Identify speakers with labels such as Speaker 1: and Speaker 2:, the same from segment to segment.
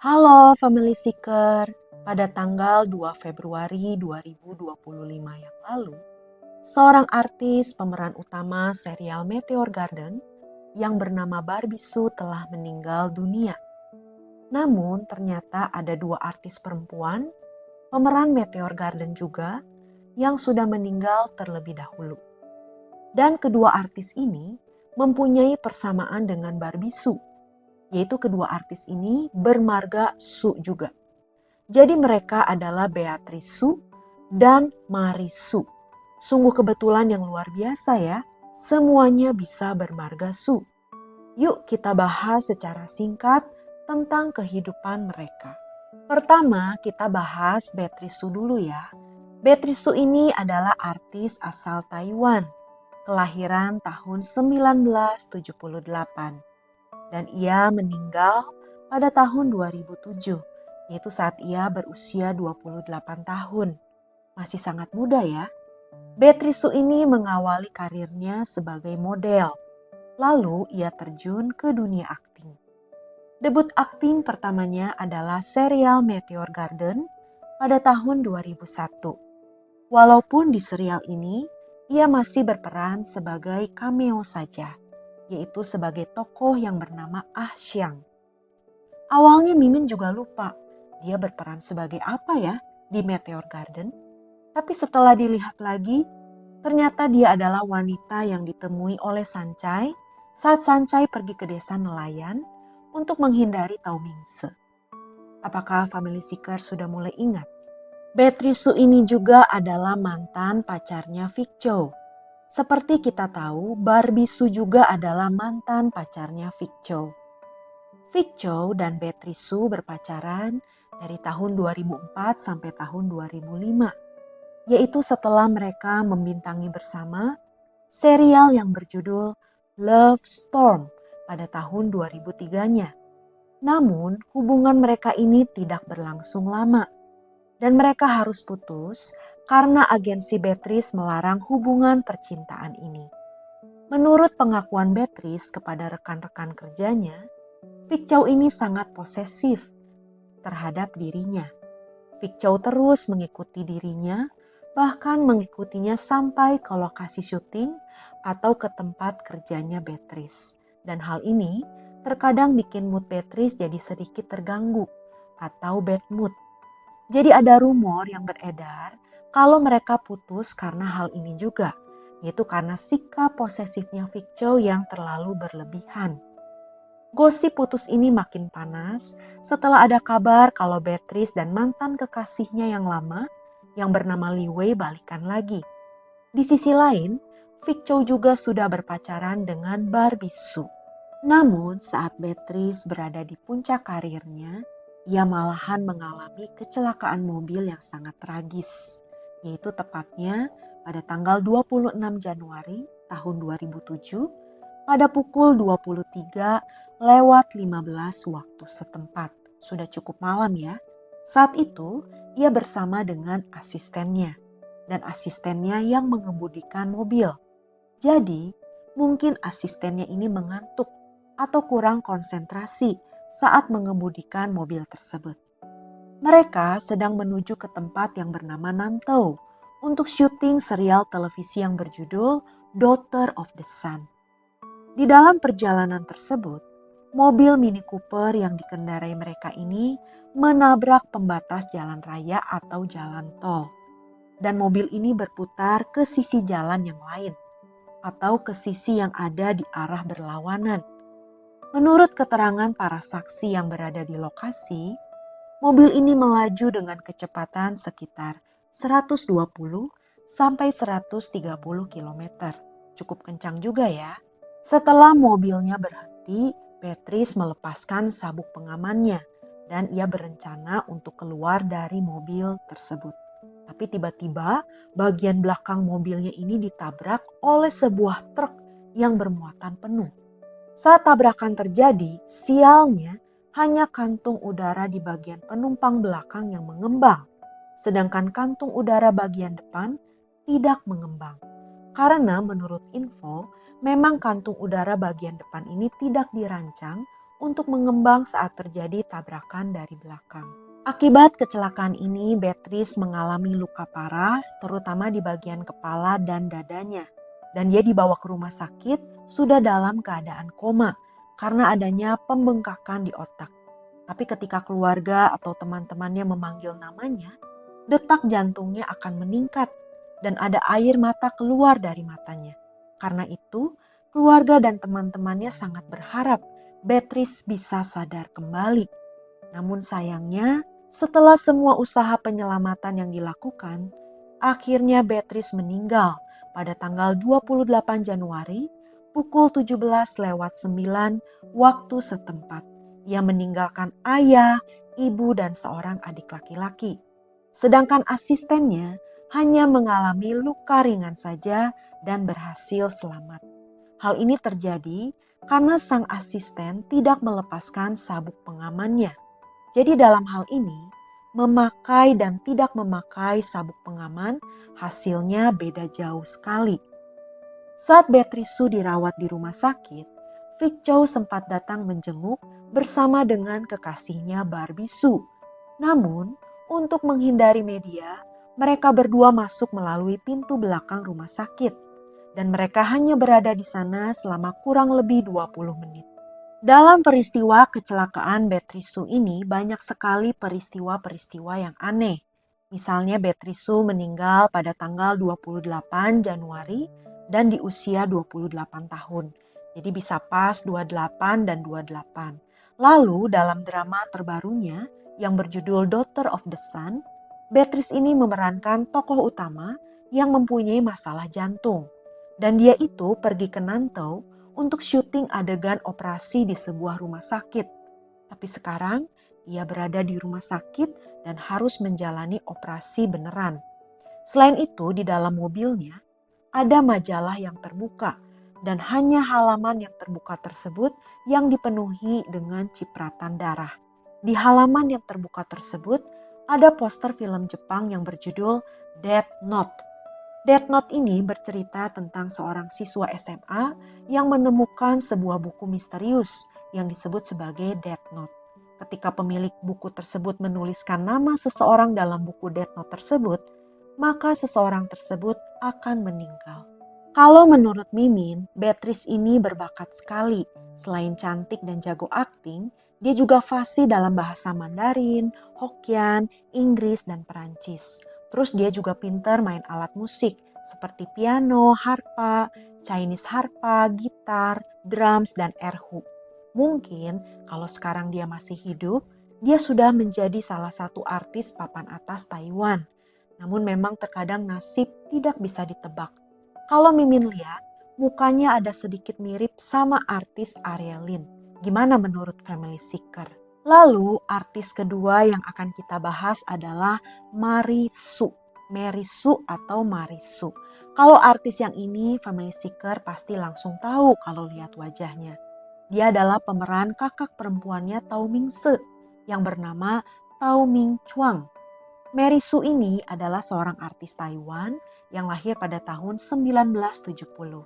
Speaker 1: Halo Family Seeker, pada tanggal 2 Februari 2025 yang lalu, seorang artis pemeran utama serial Meteor Garden yang bernama Barbie Sue telah meninggal dunia. Namun ternyata ada dua artis perempuan, pemeran Meteor Garden juga, yang sudah meninggal terlebih dahulu. Dan kedua artis ini mempunyai persamaan dengan Barbie Sue, yaitu kedua artis ini bermarga Sue juga. Jadi mereka adalah Beatrice Sue dan Marie Sue. Sungguh kebetulan yang luar biasa ya, semuanya bisa bermarga Sue. Yuk kita bahas secara singkat tentang kehidupan mereka. Pertama kita bahas Beatrice Sue dulu ya. Beatrice Sue ini adalah artis asal Taiwan, kelahiran tahun 1978. Dan ia meninggal pada tahun 2007, yaitu saat ia berusia 28 tahun. Masih sangat muda ya. Beatrice Sue ini mengawali karirnya sebagai model. Lalu ia terjun ke dunia akting. Debut akting pertamanya adalah serial Meteor Garden pada tahun 2001. Walaupun di serial ini, ia masih berperan sebagai cameo saja, yaitu sebagai tokoh yang bernama Ah Xiang. Awalnya Mimin juga lupa dia berperan sebagai apa ya di Meteor Garden. Tapi setelah dilihat lagi, ternyata dia adalah wanita yang ditemui oleh Sancai saat Sancai pergi ke desa nelayan untuk menghindari Tao Mingse. Apakah Family Seeker sudah mulai ingat? Beatrice Sue ini juga adalah mantan pacarnya Vic Chow. Seperti kita tahu, Barbie Sue juga adalah mantan pacarnya Vic Chow. Vic Chow dan Beatrice Sue berpacaran dari tahun 2004 sampai tahun 2005, yaitu setelah mereka membintangi bersama serial yang berjudul Love Storm pada tahun 2003-nya. Namun, hubungan mereka ini tidak berlangsung lama dan mereka harus putus karena agensi Beatrice melarang hubungan percintaan ini. Menurut pengakuan Beatrice kepada rekan-rekan kerjanya, Vic Chow ini sangat posesif terhadap dirinya. Vic Chow terus mengikuti dirinya, bahkan mengikutinya sampai ke lokasi syuting atau ke tempat kerjanya Beatrice. Dan hal ini terkadang bikin mood Beatrice jadi sedikit terganggu atau bad mood. Jadi ada rumor yang beredar kalau mereka putus karena hal ini juga, yaitu karena sikap posesifnya Vic Chow yang terlalu berlebihan. Gosip putus ini makin panas setelah ada kabar kalau Beatrice dan mantan kekasihnya yang lama yang bernama Li Wei balikan lagi. Di sisi lain, Vic Chow juga sudah berpacaran dengan Barbie Sue. Namun saat Beatrice berada di puncak karirnya, ia malahan mengalami kecelakaan mobil yang sangat tragis, yaitu tepatnya pada tanggal 26 Januari tahun 2007 pada pukul 23:15 waktu setempat. Sudah cukup malam ya. Saat itu ia bersama dengan asistennya dan asistennya yang mengemudikan mobil. Jadi mungkin asistennya ini mengantuk atau kurang konsentrasi saat mengemudikan mobil tersebut. Mereka sedang menuju ke tempat yang bernama Nantou untuk syuting serial televisi yang berjudul Daughter of the Sun. Di dalam perjalanan tersebut, mobil Mini Cooper yang dikendarai mereka ini menabrak pembatas jalan raya atau jalan tol. Dan mobil ini berputar ke sisi jalan yang lain atau ke sisi yang ada di arah berlawanan. Menurut keterangan para saksi yang berada di lokasi, mobil ini melaju dengan kecepatan sekitar 120 sampai 130 km. Cukup kencang juga ya. Setelah mobilnya berhenti, Beatrice melepaskan sabuk pengamannya dan ia berencana untuk keluar dari mobil tersebut. Tapi tiba-tiba bagian belakang mobilnya ini ditabrak oleh sebuah truk yang bermuatan penuh. Saat tabrakan terjadi, sialnya hanya kantung udara di bagian penumpang belakang yang mengembang, sedangkan kantung udara bagian depan tidak mengembang. Karena menurut info, memang kantung udara bagian depan ini tidak dirancang untuk mengembang saat terjadi tabrakan dari belakang. Akibat kecelakaan ini, Beatrice mengalami luka parah, terutama di bagian kepala dan dadanya. Dan dia dibawa ke rumah sakit sudah dalam keadaan koma karena adanya pembengkakan di otak. Tapi ketika keluarga atau teman-temannya memanggil namanya, detak jantungnya akan meningkat dan ada air mata keluar dari matanya. Karena itu, keluarga dan teman-temannya sangat berharap Beatrice bisa sadar kembali. Namun sayangnya, setelah semua usaha penyelamatan yang dilakukan, akhirnya Beatrice meninggal pada tanggal 28 Januari pukul 17:09 waktu setempat. Ia meninggalkan ayah, ibu, dan seorang adik laki-laki. Sedangkan asistennya hanya mengalami luka ringan saja dan berhasil selamat. Hal ini terjadi karena sang asisten tidak melepaskan sabuk pengamannya. Jadi dalam hal ini, memakai dan tidak memakai sabuk pengaman hasilnya beda jauh sekali. Saat Beatrice dirawat di rumah sakit, Vic Chow sempat datang menjenguk bersama dengan kekasihnya Barbie Sue. Namun, untuk menghindari media, mereka berdua masuk melalui pintu belakang rumah sakit. Dan mereka hanya berada di sana selama kurang lebih 20 menit. Dalam peristiwa kecelakaan Beatrice ini banyak sekali peristiwa-peristiwa yang aneh. Misalnya Beatrice meninggal pada tanggal 28 Januari dan di usia 28 tahun. Jadi bisa pas 28 dan 28. Lalu dalam drama terbarunya yang berjudul Daughter of the Sun, Beatrice ini memerankan tokoh utama yang mempunyai masalah jantung. Dan dia itu pergi ke Nantou untuk syuting adegan operasi di sebuah rumah sakit. Tapi sekarang ia berada di rumah sakit dan harus menjalani operasi beneran. Selain itu di dalam mobilnya ada majalah yang terbuka dan hanya halaman yang terbuka tersebut yang dipenuhi dengan cipratan darah. Di halaman yang terbuka tersebut ada poster film Jepang yang berjudul Death Note. Death Note ini bercerita tentang seorang siswa SMA yang menemukan sebuah buku misterius yang disebut sebagai Death Note. Ketika pemilik buku tersebut menuliskan nama seseorang dalam buku Death Note tersebut, maka seseorang tersebut akan meninggal. Kalau menurut Mimin, Beatrice ini berbakat sekali. Selain cantik dan jago akting, dia juga fasih dalam bahasa Mandarin, Hokkien, Inggris, dan Perancis. Terus dia juga pintar main alat musik seperti piano, harpa, Chinese harpa, gitar, drums, dan erhu. Mungkin kalau sekarang dia masih hidup, dia sudah menjadi salah satu artis papan atas Taiwan. Namun memang terkadang nasib tidak bisa ditebak. Kalau Mimin lihat, mukanya ada sedikit mirip sama artis Ariel Lin. Gimana menurut Family Seeker? Lalu artis kedua yang akan kita bahas adalah Mary Sue atau Marisu. Kalau artis yang ini Family Seeker pasti langsung tahu kalau lihat wajahnya. Dia adalah pemeran kakak perempuannya Tao Ming-se yang bernama Tao Ming Chuang. Mary Sue ini adalah seorang artis Taiwan yang lahir pada tahun 1970.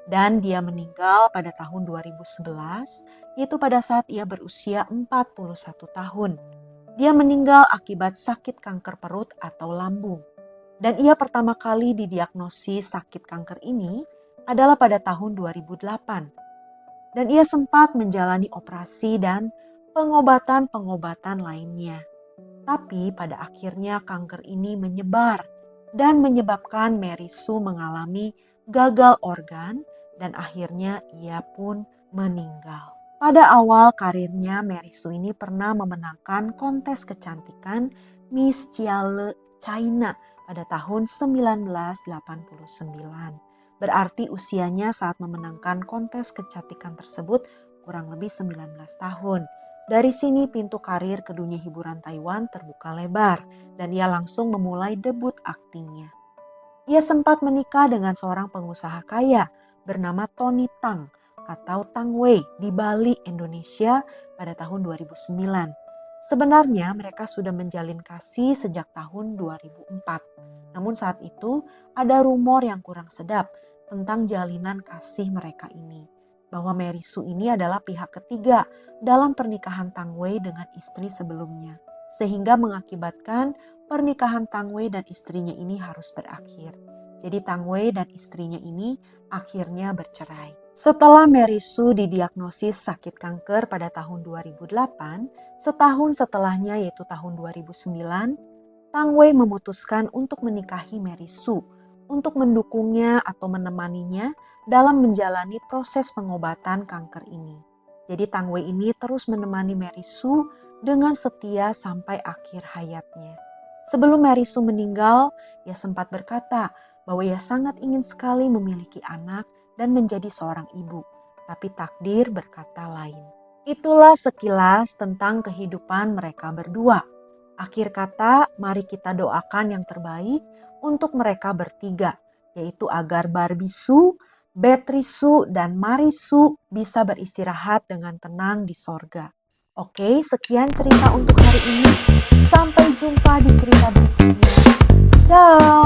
Speaker 1: Dan dia meninggal pada tahun 2011, yaitu pada saat ia berusia 41 tahun. Dia meninggal akibat sakit kanker perut atau lambung. Dan ia pertama kali didiagnosis sakit kanker ini adalah pada tahun 2008. Dan ia sempat menjalani operasi dan pengobatan-pengobatan lainnya. Tapi pada akhirnya kanker ini menyebar dan menyebabkan Mary Sue mengalami gagal organ dan akhirnya ia pun meninggal. Pada awal karirnya, Mary Sue ini pernah memenangkan kontes kecantikan Miss Ciale China pada tahun 1989. Berarti usianya saat memenangkan kontes kecantikan tersebut kurang lebih 19 tahun. Dari sini pintu karir ke dunia hiburan Taiwan terbuka lebar dan ia langsung memulai debut aktingnya. Ia sempat menikah dengan seorang pengusaha kaya bernama Tony Tang atau Tang Wei di Bali, Indonesia pada tahun 2009. Sebenarnya mereka sudah menjalin kasih sejak tahun 2004. Namun saat itu ada rumor yang kurang sedap tentang jalinan kasih mereka ini. bahwa Mary Sue ini adalah pihak ketiga dalam pernikahan Tang Wei dengan istri sebelumnya, sehingga mengakibatkan pernikahan Tang Wei dan istrinya ini harus berakhir. Jadi Tang Wei dan istrinya ini akhirnya bercerai. Setelah Mary Sue didiagnosis sakit kanker pada tahun 2008, setahun setelahnya yaitu tahun 2009, Tang Wei memutuskan untuk menikahi Mary Sue untuk mendukungnya atau menemaninya dalam menjalani proses pengobatan kanker ini. Jadi Tang Wei ini terus menemani Mary Sue dengan setia sampai akhir hayatnya. Sebelum Mary Sue meninggal, ia sempat berkata bahwa ia sangat ingin sekali memiliki anak dan menjadi seorang ibu, tapi takdir berkata lain. Itulah sekilas tentang kehidupan mereka berdua. Akhir kata, mari kita doakan yang terbaik untuk mereka bertiga, yaitu agar Barbie Sue, Beatrice Sue, dan Marie Sue bisa beristirahat dengan tenang di sorga. Oke, sekian cerita untuk hari ini. Sampai jumpa di cerita berikutnya. Ciao!